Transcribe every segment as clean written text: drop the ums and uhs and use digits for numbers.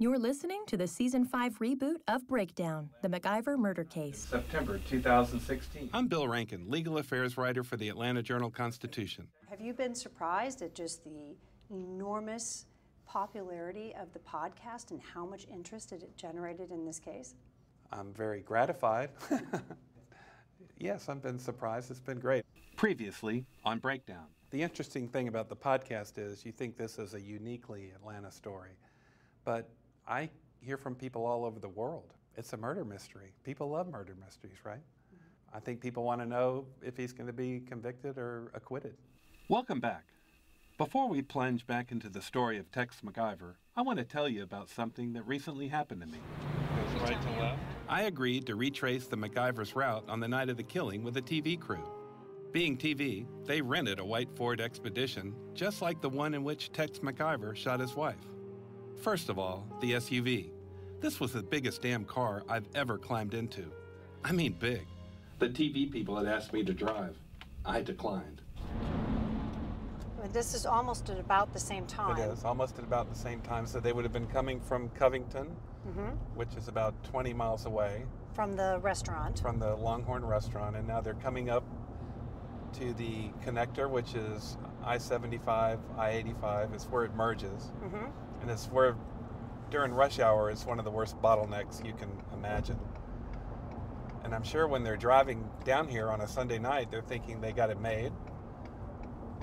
You're listening to the Season 5 reboot of Breakdown, the McIver murder case. September 2016. I'm Bill Rankin, legal affairs writer for the Atlanta Journal-Constitution. Have you been surprised at just the enormous popularity of the podcast and how much interest it generated in this case? I'm very gratified. Yes, I've been surprised. It's been great. Previously on Breakdown. The interesting thing about the podcast is you think this is a uniquely Atlanta story, but I hear from people all over the world. It's a murder mystery. People love murder mysteries, right? I think people want to know if he's going to be convicted or acquitted. Welcome back. Before we plunge back into the story of Tex McIver, I want to tell you about something that recently happened to me. Goes right to left. I agreed to retrace the McIver's route on the night of the killing with a TV crew. Being TV, they rented a white Ford Expedition, just like the one in which Tex McIver shot his wife. First of all, the SUV. This was the biggest damn car I've ever climbed into. I mean big. The TV people had asked me to drive. I declined. But this is almost at about the same time. It is, almost at about the same time. So they would have been coming from Covington, which is about 20 miles away. From the restaurant. From the Longhorn restaurant. And now they're coming up to the connector, which is I-75, I-85. It's where it merges. And it's where, during rush hour, it's one of the worst bottlenecks you can imagine. And I'm sure when they're driving down here on a Sunday night, they're thinking they got it made.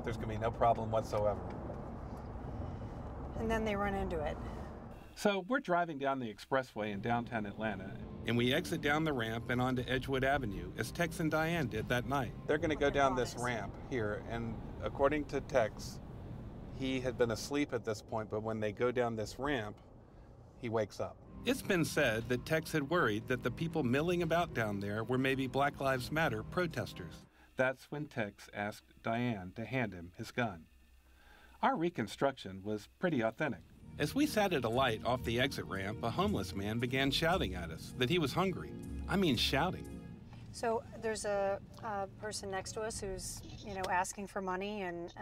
There's going to be no problem whatsoever. And then they run into it. So we're driving down the expressway in downtown Atlanta, and we exit down the ramp and onto Edgewood Avenue, as Tex and Diane did that night. They're going to go down this ramp here, and according to Tex, he had been asleep at this point, but when they go down this ramp, he wakes up. It's been said that Tex had worried that the people milling about down there were maybe Black Lives Matter protesters. That's when Tex asked Diane to hand him his gun. Our reconstruction was pretty authentic. As we sat at a light off the exit ramp, a homeless man began shouting at us that he was hungry. I mean shouting. So there's a person next to us who's, asking for money and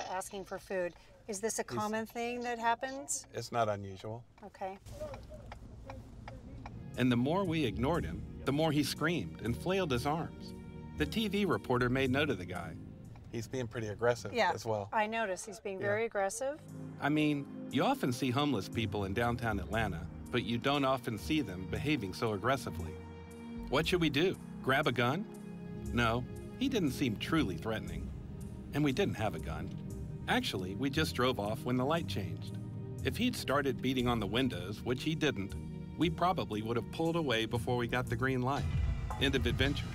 asking for food. Is this a common thing that happens? It's not unusual. Okay. And the more we ignored him, the more he screamed and flailed his arms. The TV reporter made note of the guy. He's being pretty aggressive as well. I noticed he's being very aggressive. I mean, you often see homeless people in downtown Atlanta, but you don't often see them behaving so aggressively. What should we do? Grab a gun? No, he didn't seem truly threatening. And we didn't have a gun. Actually, we just drove off when the light changed. If he'd started beating on the windows, which he didn't, we probably would have pulled away before we got the green light. End of adventure.